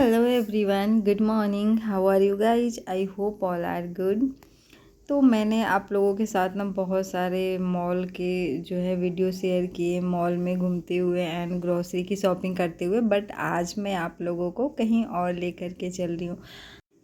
Hello everyone, good morning. How are you guys? I hope all are good. तो मैंने आप लोगों के साथ ना बहुत सारे मॉल के जो है वीडियो शेयर किए, मॉल में घूमते हुए एंड ग्रोसरी की शॉपिंग करते हुए। बट आज मैं आप लोगों को कहीं और लेकर के चल रही हूँ।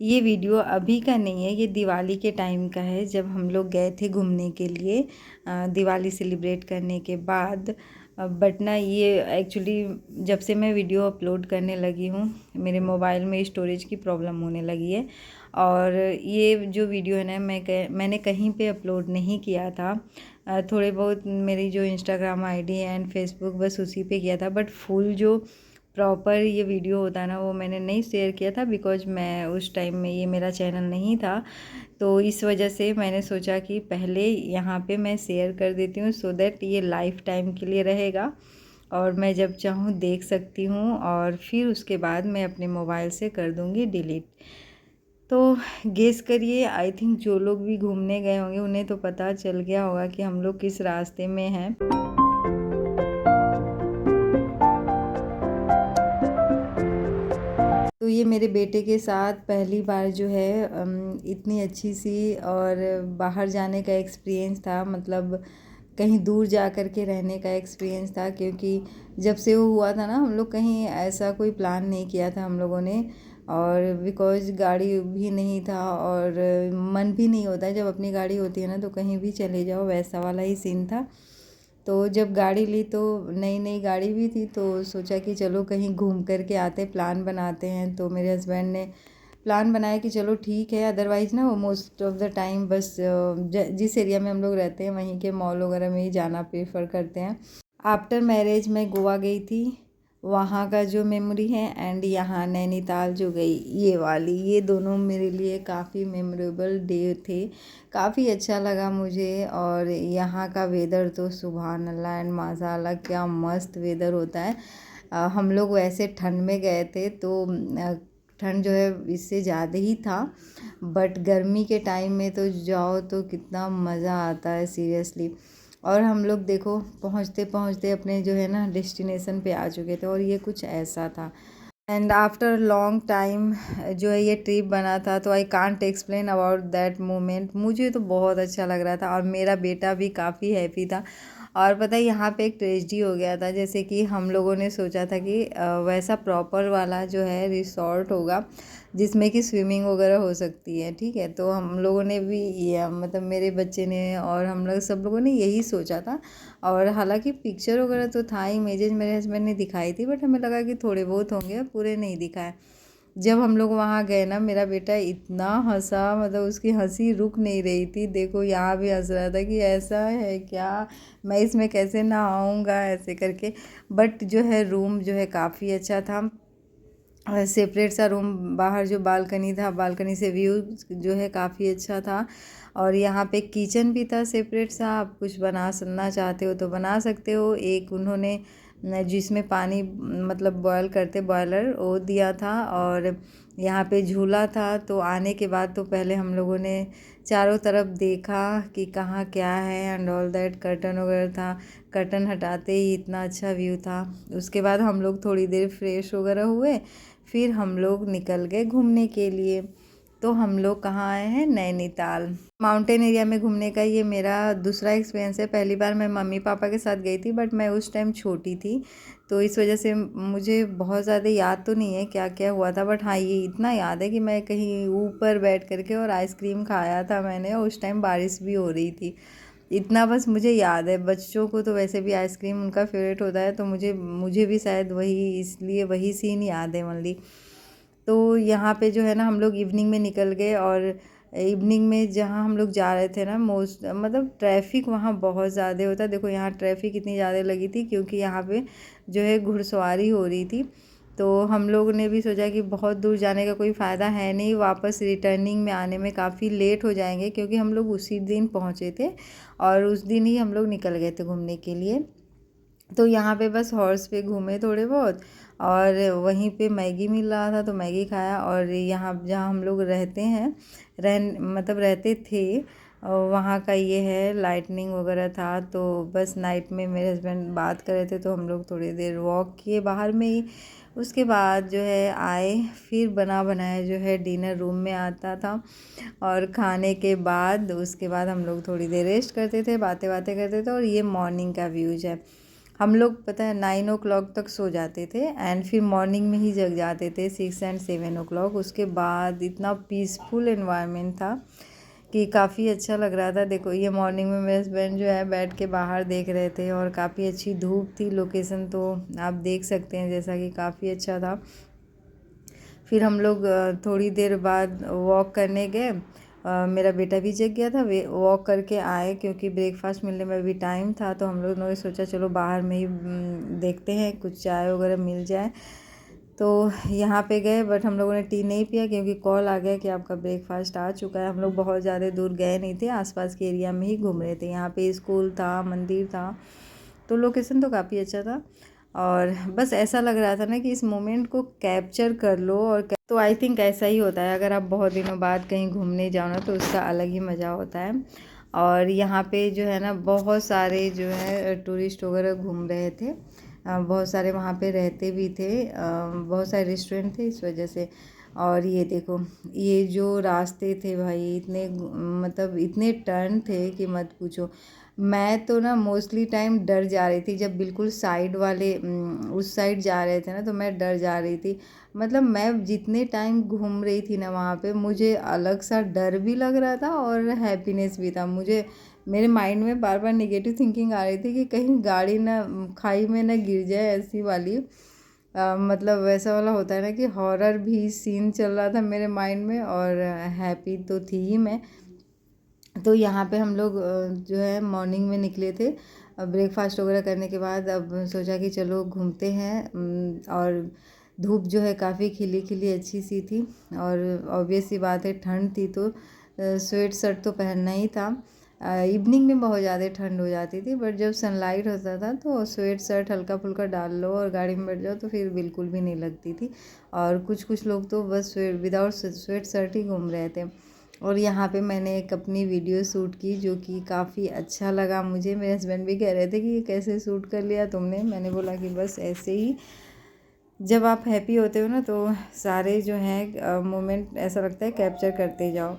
ये वीडियो अभी का नहीं है, ये दिवाली के टाइम का है, जब हम लोग गए थे घूमने के लिए दिवाली सेलिब्रेट करने के बाद। बट ना ये एक्चुअली जब से मैं वीडियो अपलोड करने लगी हूँ मेरे मोबाइल में स्टोरेज की प्रॉब्लम होने लगी है। और ये जो वीडियो है ना मैंने कहीं पे अपलोड नहीं किया था। थोड़े बहुत मेरी जो इंस्टाग्राम आईडी है एंड फेसबुक, बस उसी पे किया था। बट फुल जो प्रॉपर ये वीडियो होता है ना, वो मैंने नहीं शेयर किया था बिकॉज मैं उस टाइम में, ये मेरा चैनल नहीं था। तो इस वजह से मैंने सोचा कि पहले यहाँ पे मैं शेयर कर देती हूँ, सो दैट ये लाइफ टाइम के लिए रहेगा और मैं जब चाहूँ देख सकती हूँ, और फिर उसके बाद मैं अपने मोबाइल से कर दूँगी डिलीट। तो गेस करिए, आई थिंक जो लोग भी घूमने गए होंगे उन्हें तो पता चल गया होगा कि हम लोग किस रास्ते में हैं। तो ये मेरे बेटे के साथ पहली बार जो है इतनी अच्छी सी और बाहर जाने का एक्सपीरियंस था, मतलब कहीं दूर जा कर के रहने का एक्सपीरियंस था। क्योंकि जब से वो हुआ था ना, हम लोग कहीं ऐसा कोई प्लान नहीं किया था हम लोगों ने। और बिकॉज गाड़ी भी नहीं था और मन भी नहीं होता है, जब अपनी गाड़ी होती है ना तो कहीं भी चले जाओ, वैसा वाला ही सीन था। तो जब गाड़ी ली तो नई नई गाड़ी भी थी, तो सोचा कि चलो कहीं घूम कर के आते, प्लान बनाते हैं। तो मेरे हस्बैंड ने प्लान बनाया कि चलो ठीक है। अदरवाइज़ ना वो मोस्ट ऑफ द टाइम बस जिस एरिया में हम लोग रहते हैं वहीं के मॉल वगैरह में ही जाना प्रेफर करते हैं। आफ्टर मैरिज मैं गोवा गई थी, वहाँ का जो मेमोरी है, एंड यहाँ नैनीताल जो गई ये वाली, ये दोनों मेरे लिए काफ़ी मेमोरेबल डे थे। काफ़ी अच्छा लगा मुझे। और यहाँ का वेदर तो सुभान अल्लाह एंड माशाअल्लाह, क्या मस्त वेदर होता है। हम लोग वैसे ठंड में गए थे, तो ठंड जो है इससे ज़्यादा ही था। बट गर्मी के टाइम में तो जाओ तो कितना मज़ा आता है सीरियसली। और हम लोग देखो पहुँचते पहुँचते अपने जो है ना डेस्टिनेशन पे आ चुके थे, और ये कुछ ऐसा था। एंड आफ्टर लॉन्ग टाइम जो है ये ट्रिप बना था, तो I can't explain about that moment. मुझे तो बहुत अच्छा लग रहा था और मेरा बेटा भी काफ़ी हैप्पी था। और पता है यहाँ पे एक ट्रेजेडी हो गया था, जैसे कि हम लोगों ने सोचा था कि वैसा प्रॉपर वाला जो है रिसॉर्ट होगा जिसमें कि स्विमिंग वगैरह हो सकती है, ठीक है। तो हम लोगों ने भी ये मतलब मेरे बच्चे ने और हम लोग सब लोगों ने यही सोचा था। और हालांकि पिक्चर वगैरह तो था, इमेजेस मेरे हस्बैंड ने दिखाई थी, बट हमें लगा कि थोड़े बहुत होंगे, पूरे नहीं दिखाए। जब हम लोग वहाँ गए ना, मेरा बेटा इतना हंसा, मतलब उसकी हंसी रुक नहीं रही थी। देखो यहाँ भी हंस रहा था कि ऐसा है क्या, मैं इसमें कैसे नहाऊंगा ऐसे करके। बट जो है रूम जो है काफ़ी अच्छा था, सेपरेट सा रूम। बाहर जो बालकनी था, बालकनी से व्यू जो है काफ़ी अच्छा था। और यहाँ पे किचन भी था सेपरेट सा, आप कुछ बनाना चाहते हो तो बना सकते हो। एक उन्होंने जिसमें पानी मतलब बॉयल करते, बॉयलर वो दिया था। और यहाँ पे झूला था। तो आने के बाद तो पहले हम लोगों ने चारों तरफ देखा कि कहाँ क्या है एंड ऑल दैट। कर्टन वगैरह था, कर्टन हटाते ही इतना अच्छा व्यू था। उसके बाद हम लोग थोड़ी देर फ्रेश वगैरह हुए, फिर हम लोग निकल गए घूमने के लिए। तो हम लोग कहाँ आए हैं, नैनीताल माउंटेन एरिया में घूमने का। ये मेरा दूसरा एक्सपीरियंस है। पहली बार मैं मम्मी पापा के साथ गई थी, बट मैं उस टाइम छोटी थी, तो इस वजह से मुझे बहुत ज़्यादा याद तो नहीं है क्या क्या हुआ था। बट हाँ, ये इतना याद है कि मैं कहीं ऊपर बैठ करके और आइसक्रीम खाया था मैंने, और उस टाइम बारिश भी हो रही थी। इतना बस मुझे याद है। बच्चों को तो वैसे भी आइसक्रीम उनका फेवरेट होता है, तो मुझे भी शायद वही, इसलिए वही सीन याद है ओनली। तो यहाँ पे जो है ना, हम लोग इवनिंग में निकल गए। और इवनिंग में जहाँ हम लोग जा रहे थे ना, मोस्ट मतलब ट्रैफिक वहाँ बहुत ज़्यादा होता है। देखो यहाँ ट्रैफिक इतनी ज़्यादा लगी थी क्योंकि यहाँ पे जो है घुड़सवारी हो रही थी। तो हम लोग ने भी सोचा कि बहुत दूर जाने का कोई फ़ायदा है नहीं, वापस रिटर्निंग में आने में काफ़ी लेट हो जाएंगे, क्योंकि हम लोग उसी दिन पहुँचे थे और उस दिन ही हम लोग निकल गए थे घूमने के लिए। तो यहाँ पे बस हॉर्स पे घूमे थोड़े बहुत, और वहीं पे मैगी मिल रहा था तो मैगी खाया। और यहाँ जहाँ हम लोग रहते हैं, मतलब रहते थे, और वहाँ का ये है, लाइटनिंग वगैरह था। तो बस नाइट में मेरे हस्बैंड बात कर रहे थे तो हम लोग थोड़ी देर वॉक किए बाहर में ही। उसके बाद जो है आए, फिर बना बनाया जो है डिनर रूम में आता था। और खाने के बाद उसके बाद हम लोग थोड़ी देर रेस्ट करते थे, बातें बातें करते थे। और ये मॉर्निंग का व्यूज है। हम लोग पता है 9 o'clock तक सो जाते थे एंड फिर मॉर्निंग में ही जग जाते थे 6 and 7 o'clock। उसके बाद इतना पीसफुल एनवायरनमेंट था कि काफ़ी अच्छा लग रहा था। देखो ये मॉर्निंग में मेरे हस्बैंड जो है बैठ के बाहर देख रहे थे और काफ़ी अच्छी धूप थी। लोकेशन तो आप देख सकते हैं जैसा कि काफ़ी अच्छा था। फिर हम लोग थोड़ी देर बाद वॉक करने गए। मेरा बेटा भी जग गया था, वे वॉक करके आए क्योंकि ब्रेकफास्ट मिलने में भी टाइम था। तो हम लोग ने सोचा चलो बाहर में ही देखते हैं कुछ चाय वगैरह मिल जाए। तो यहाँ पे गए बट हम लोगों ने टी नहीं पिया क्योंकि कॉल आ गया कि आपका ब्रेकफास्ट आ चुका है। हम लोग बहुत ज़्यादा दूर गए नहीं थे, आसपास के एरिया में ही घूम रहे थे। यहाँ पे स्कूल था, मंदिर था, तो लोकेशन तो काफ़ी अच्छा था। और बस ऐसा लग रहा था ना कि इस मोमेंट को कैप्चर कर लो। और तो आई थिंक ऐसा ही होता है, अगर आप बहुत दिनों बाद कहीं घूमने जाओ ना तो उसका अलग ही मज़ा होता है। और यहाँ पे जो है ना बहुत सारे जो है टूरिस्ट वगैरह घूम रहे थे। बहुत सारे वहाँ पे रहते भी थे। बहुत सारे रेस्टोरेंट थे इस वजह से। और ये देखो, ये जो रास्ते थे भाई इतने मतलब इतने टर्न थे कि मत पूछो। मैं तो ना मोस्टली टाइम डर जा रही थी जब बिल्कुल साइड वाले उस साइड जा रहे थे ना, तो मैं डर जा रही थी। मतलब मैं जितने टाइम घूम रही थी ना वहाँ पे मुझे अलग सा डर भी लग रहा था और हैप्पीनेस भी था। मुझे मेरे माइंड में बार बार नेगेटिव थिंकिंग आ रही थी कि कहीं गाड़ी ना खाई में ना गिर जाए, ऐसी वाली मतलब वैसा वाला होता है ना कि हॉरर भी सीन चल रहा था मेरे माइंड में। और हैप्पी तो थी ही मैं। तो यहाँ पे हम लोग जो है मॉर्निंग में निकले थे। ब्रेकफास्ट वगैरह करने के बाद अब सोचा कि चलो घूमते हैं। और धूप जो है काफ़ी खिली खिली अच्छी सी थी। और ऑब्वियस सी बात है ठंड थी तो स्वेट शर्ट तो पहनना ही था। इवनिंग में बहुत ज़्यादा ठंड हो जाती थी बट जब सनलाइट होता था तो स्वेट शर्ट हल्का फुल्का डाल लो और गाड़ी में बैठ जाओ तो फिर बिल्कुल भी नहीं लगती थी। और कुछ कुछ लोग तो बस विदाउट स्वेट शर्ट ही घूम रहे थे। और यहाँ पे मैंने एक अपनी वीडियो शूट की जो कि काफ़ी अच्छा लगा मुझे। मेरे हस्बैंड भी कह रहे थे कि ये कैसे शूट कर लिया तुमने। मैंने बोला कि बस ऐसे ही, जब आप हैप्पी होते हो ना तो सारे जो हैं मोमेंट ऐसा लगता है कैप्चर करते जाओ।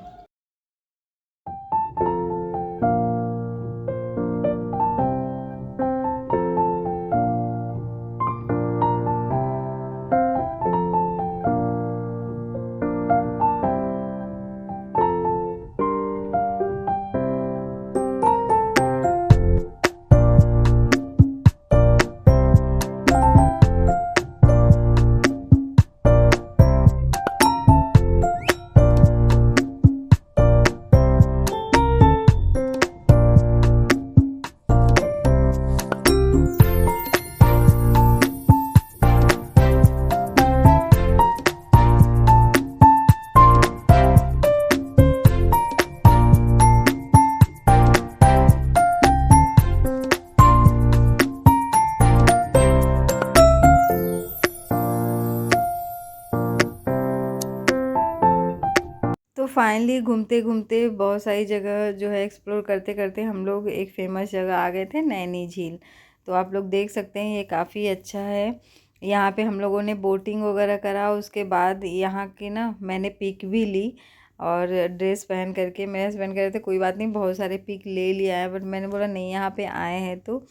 तो फाइनली घूमते घूमते बहुत सारी जगह जो है एक्सप्लोर करते करते हम लोग एक फेमस जगह आ गए थे, नैनी झील। तो आप लोग देख सकते हैं ये काफ़ी अच्छा है। यहाँ पे हम लोगों ने बोटिंग वगैरह करा। उसके बाद यहाँ की ना मैंने पिक भी ली और ड्रेस पहन करके। मेरे हस्बैंड कह रहे थे कोई बात नहीं बहुत सारे पिक ले लिया है, बट मैंने बोला नहीं यहाँ पे आए हैं तो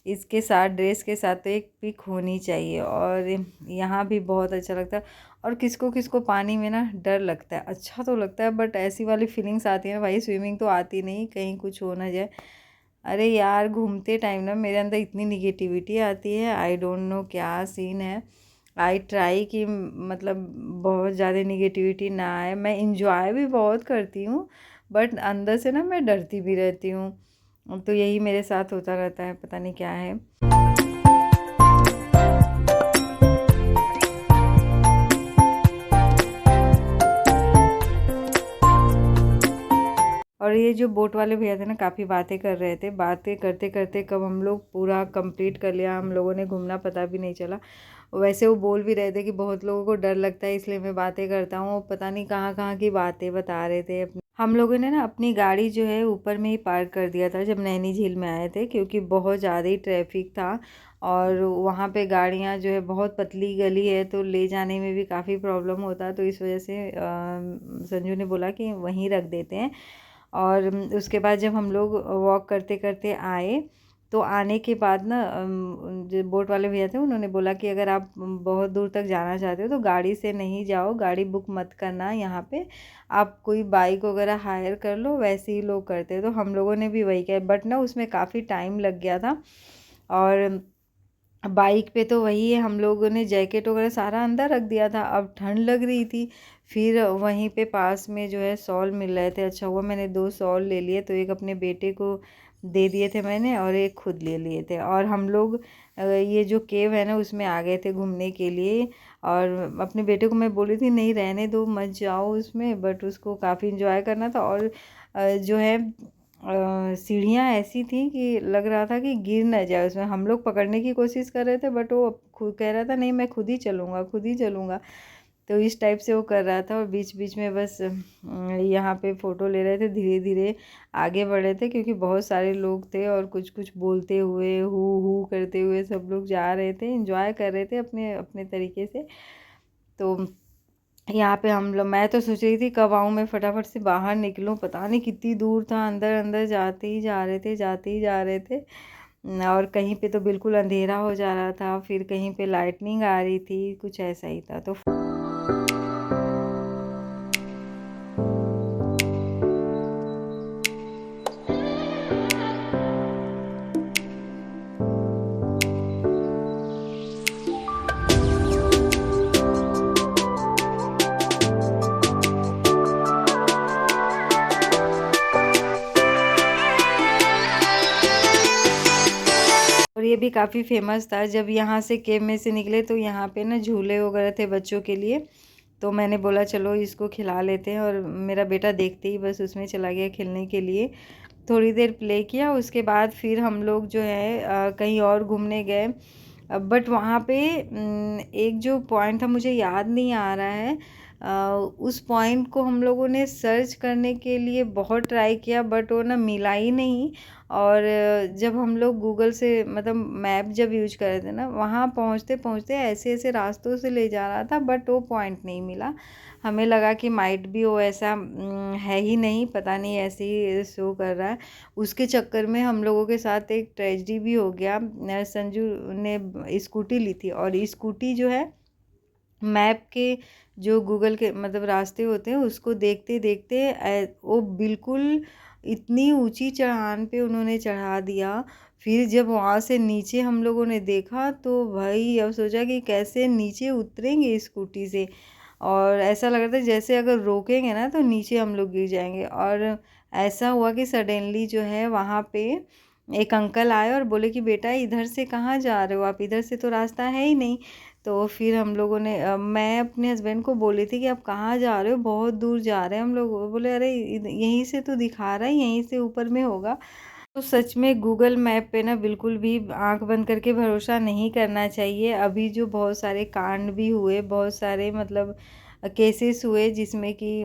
इसके साथ ड्रेस के साथ तो एक पिक होनी चाहिए। और यहाँ भी बहुत अच्छा लगता है। और किसको किसको पानी में ना डर लगता है, अच्छा तो लगता है बट ऐसी वाली फीलिंग्स आती है ना भाई, स्विमिंग तो आती नहीं, कहीं कुछ हो ना जाए। अरे यार घूमते टाइम ना मेरे अंदर इतनी निगेटिविटी आती है, आई डोंट नो क्या सीन है। आई ट्राई कि मतलब बहुत ज़्यादा निगेटिविटी ना आए। मैं इंजॉय भी बहुत करती हूँ बट अंदर से ना मैं डरती भी रहती हूँ। तो यही मेरे साथ होता रहता है, पता नहीं क्या है। और ये जो बोट वाले भैया थे ना काफ़ी बातें कर रहे थे। बातें करते करते कब हम लोग पूरा कंप्लीट कर लिया, हम लोगों ने घूमना पता भी नहीं चला। वैसे वो बोल भी रहे थे कि बहुत लोगों को डर लगता है इसलिए मैं बातें करता हूँ। पता नहीं कहाँ कहाँ की बातें बता रहे थे। हम लोगों ने ना अपनी गाड़ी जो है ऊपर में ही पार्क कर दिया था जब नैनी झील में आए थे, क्योंकि बहुत ज़्यादा ही ट्रैफिक था और वहाँ पे गाड़ियाँ जो है, बहुत पतली गली है तो ले जाने में भी काफ़ी प्रॉब्लम होता, तो इस वजह से संजू ने बोला कि वहीं रख देते हैं। और उसके बाद जब हम लोग वॉक करते करते आए तो आने के बाद ना जो बोट वाले भैया थे उन्होंने बोला कि अगर आप बहुत दूर तक जाना चाहते हो तो गाड़ी से नहीं जाओ, गाड़ी बुक मत करना यहाँ पे, आप कोई बाइक वगैरह हायर कर लो, वैसे ही लोग करते हैं। तो हम लोगों ने भी वही किया, बट ना उसमें काफ़ी टाइम लग गया था। और बाइक पे तो वही है, हम लोगों ने जैकेट वगैरह सारा अंदर रख दिया था, अब ठंड लग रही थी। फिर वहीं पे पास में जो है शॉल मिल रहे थे, अच्छा हुआ मैंने 2 शॉल ले लिए, तो एक अपने बेटे को दे दिए थे मैंने और एक खुद ले लिए थे। और हम लोग ये जो केव है ना उसमें आ गए थे घूमने के लिए। और अपने बेटे को मैं बोली थी नहीं रहने दो, मत जाओ उसमें, बट उसको काफ़ी इंजॉय करना था। और जो है सीढ़ियाँ ऐसी थी कि लग रहा था कि गिर ना जाए उसमें, हम लोग पकड़ने की कोशिश कर रहे थे बट वो खुद कह रहा था नहीं मैं खुद ही चलूँगा, खुद ही चलूँगा। तो इस टाइप से वो कर रहा था और बीच बीच में बस यहाँ पे फ़ोटो ले रहे थे, धीरे धीरे आगे बढ़ रहे थे क्योंकि बहुत सारे लोग थे और कुछ कुछ बोलते हुए हू करते हुए सब लोग जा रहे थे, एंजॉय कर रहे थे अपने अपने तरीके से। तो यहाँ पे हम लोग, मैं तो सोच रही थी कब आऊँ मैं फटाफट से बाहर निकलूँ, पता नहीं कितनी दूर था, अंदर अंदर जाते ही जा रहे थे, जाते ही जा रहे थे। और कहीं पे तो बिल्कुल अंधेरा हो जा रहा था, फिर कहीं पे लाइटनिंग आ रही थी, कुछ ऐसा ही था। तो और ये भी काफ़ी फेमस था, जब यहाँ से केव में से निकले तो यहाँ पे ना झूले वगैरह थे बच्चों के लिए, तो मैंने बोला चलो इसको खिला लेते हैं। और मेरा बेटा देखते ही बस उसमें चला गया खेलने के लिए, थोड़ी देर प्ले किया, उसके बाद फिर हम लोग जो है कहीं और घूमने गए। बट वहाँ पे एक जो पॉइंट था मुझे याद नहीं आ रहा है, उस पॉइंट को हम लोगों ने सर्च करने के लिए बहुत ट्राई किया बट वो ना मिला ही नहीं। और जब हम लोग गूगल से मतलब मैप जब यूज कर रहे थे ना, वहाँ पहुँचते पहुँचते ऐसे ऐसे रास्तों से ले जा रहा था बट वो पॉइंट नहीं मिला। हमें लगा कि माइट भी वो ऐसा है ही नहीं, पता नहीं ऐसे ही शो कर रहा है। उसके चक्कर में हम लोगों के साथ एक ट्रेजेडी भी हो गया। संजू ने स्कूटी ली थी और स्कूटी जो है मैप के जो गूगल के मतलब रास्ते होते हैं उसको देखते देखते वो बिल्कुल इतनी ऊंची चढ़ान पे उन्होंने चढ़ा दिया। फिर जब वहाँ से नीचे हम लोगों ने देखा तो भाई अब सोचा कि कैसे नीचे उतरेंगे स्कूटी से, और ऐसा लग रहा था जैसे अगर रोकेंगे ना तो नीचे हम लोग गिर जाएंगे। और ऐसा हुआ कि सडनली जो है वहाँ पे एक अंकल आए और बोले कि बेटा इधर से कहाँ जा रहे हो आप, इधर से तो रास्ता है ही नहीं। तो फिर हम लोगों ने मैं अपने हस्बैंड को बोली थी कि आप कहाँ जा रहे हो, बहुत दूर जा रहे हैं हम लोग। वो बोले अरे यहीं से तो दिखा रहा है, यहीं से ऊपर में होगा। तो सच में गूगल मैप पे ना बिल्कुल भी आंख बंद करके भरोसा नहीं करना चाहिए। अभी जो बहुत सारे कांड भी हुए, बहुत सारे मतलब केसेस हुए जिसमें कि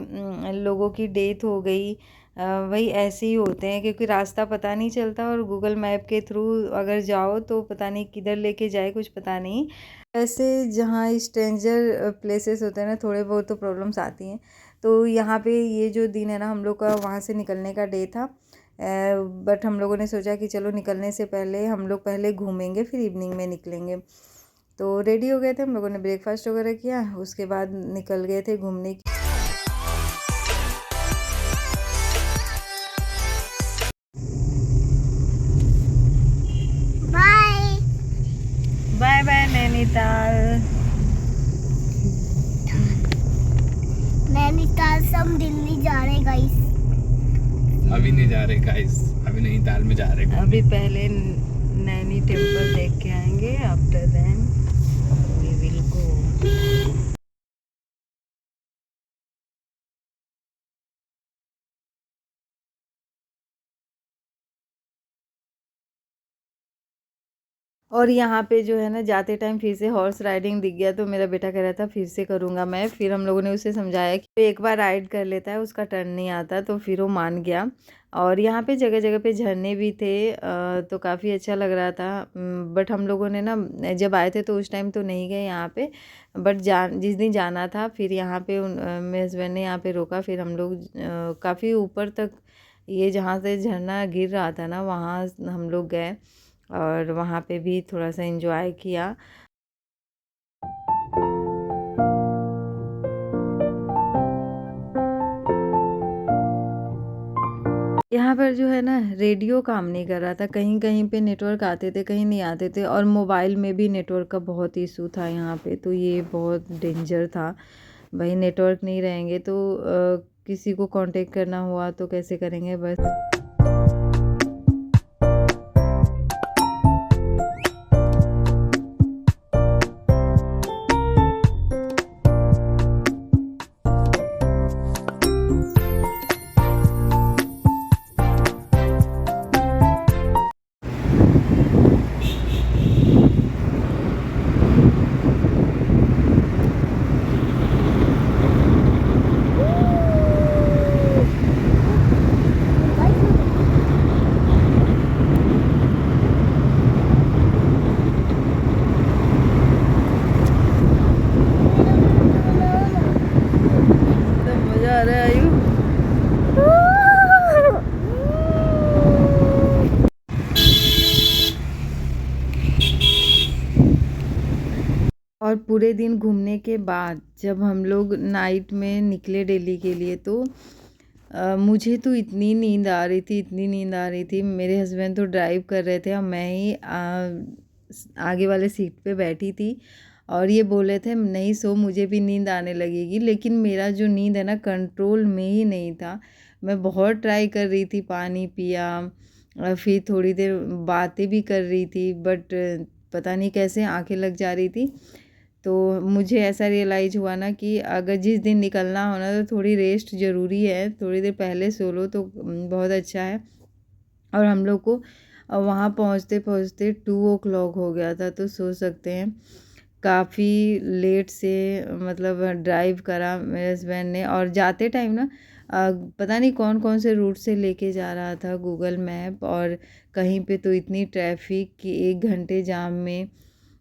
लोगों की डेथ हो गई, वही ऐसे ही होते हैं क्योंकि रास्ता पता नहीं चलता और गूगल मैप के थ्रू अगर जाओ तो पता नहीं किधर लेके जाए, कुछ पता नहीं। ऐसे जहाँ स्ट्रेंजर प्लेसेस होते हैं ना, थोड़े बहुत तो प्रॉब्लम्स आती हैं। तो यहाँ पे ये जो दिन है ना हम लोग का वहाँ से निकलने का डे था, बट हम लोगों ने सोचा कि चलो निकलने से पहले हम लोग पहले घूमेंगे फिर इवनिंग में निकलेंगे। तो रेडी हो गए थे हम लोगों ने, ब्रेकफास्ट वगैरह किया, उसके बाद निकल गए थे घूमने। Bye bye bye Nainital. Nainital से हम दिल्ली जा रहे गाइस। अभी नहीं जा रहे गाइस, अभी नैनीताल में जा रहे हैं। अभी पहले नैनी टेम्पल देख के आएंगे, after then we will go. और यहाँ पे जो है ना जाते टाइम फिर से हॉर्स राइडिंग दिख गया, तो मेरा बेटा कह रहा था फिर से करूँगा मैं। फिर हम लोगों ने उसे समझाया कि एक बार राइड कर लेता है, उसका टर्न नहीं आता, तो फिर वो मान गया। और यहाँ पे जगह जगह पे झरने भी थे, तो काफ़ी अच्छा लग रहा था। बट हम लोगों ने ना जब आए थे तो उस टाइम तो नहीं गए यहाँ पे, बट जिस दिन जाना था फिर यहाँ पे मेरे हस्बैंड ने यहाँ पे रोका। फिर हम लोग काफ़ी ऊपर तक, ये जहाँ से झरना गिर रहा था ना वहाँ हम लोग गए और वहाँ पे भी थोड़ा सा एंजॉय किया। यहाँ पर जो है ना रेडियो काम नहीं कर रहा था, कहीं कहीं पे नेटवर्क आते थे, कहीं नहीं आते थे, और मोबाइल में भी नेटवर्क का बहुत इशू था यहाँ पे, तो ये बहुत डेंजर था। भाई नेटवर्क नहीं रहेंगे तो किसी को कांटेक्ट करना हुआ तो कैसे करेंगे बस। मजा आ रहा है आयु। और पूरे दिन घूमने के बाद जब हम लोग नाइट में निकले दिल्ली के लिए, तो मुझे तो इतनी नींद आ रही थी, इतनी नींद आ रही थी। मेरे हस्बैंड तो ड्राइव कर रहे थे और मैं ही आगे वाले सीट पे बैठी थी, और ये बोले थे नहीं सो, मुझे भी नींद आने लगेगी, लेकिन मेरा जो नींद है ना कंट्रोल में ही नहीं था। मैं बहुत ट्राई कर रही थी, पानी पिया, फिर थोड़ी देर बातें भी कर रही थी, बट पता नहीं कैसे आंखें लग जा रही थी। तो मुझे ऐसा रियलाइज़ हुआ ना कि अगर जिस दिन निकलना हो ना तो थोड़ी रेस्ट ज़रूरी है, थोड़ी देर पहले सो लो तो बहुत अच्छा है। और हम लोग को वहाँ पहुँचते पहुँचते 2 o'clock हो गया था, तो सोच सकते हैं काफ़ी लेट से मतलब ड्राइव करा मेरे हस्बैंड ने। और जाते टाइम ना पता नहीं कौन कौन से रूट से लेके जा रहा था गूगल मैप, और कहीं पे तो इतनी ट्रैफिक कि 1 घंटे जाम में,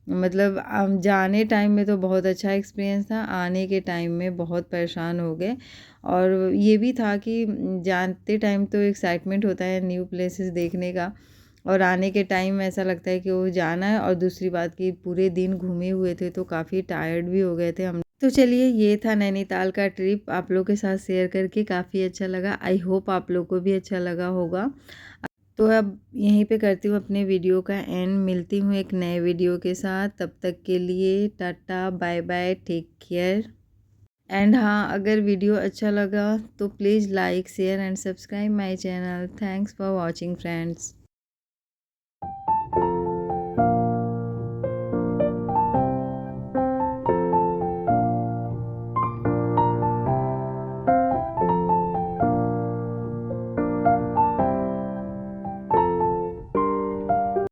मतलब जाने टाइम में तो बहुत अच्छा एक्सपीरियंस था, आने के टाइम में बहुत परेशान हो गए। और ये भी था कि जाते टाइम तो एक्साइटमेंट होता है न्यू प्लेसेस देखने का, और आने के टाइम ऐसा लगता है कि वो जाना है। और दूसरी बात कि पूरे दिन घूमे हुए थे तो काफ़ी टायर्ड भी हो गए थे हम। तो चलिए, ये था नैनीताल का ट्रिप, आप लोग के साथ शेयर करके काफ़ी अच्छा लगा। आई होप आप लोग को भी अच्छा लगा होगा। तो अब यहीं पे करती हूँ अपने वीडियो का एंड, मिलती हूँ एक नए वीडियो के साथ। तब तक के लिए tata bye bye, take care. And हाँ, अगर वीडियो अच्छा लगा तो please like share and subscribe my channel. Thanks for watching friends.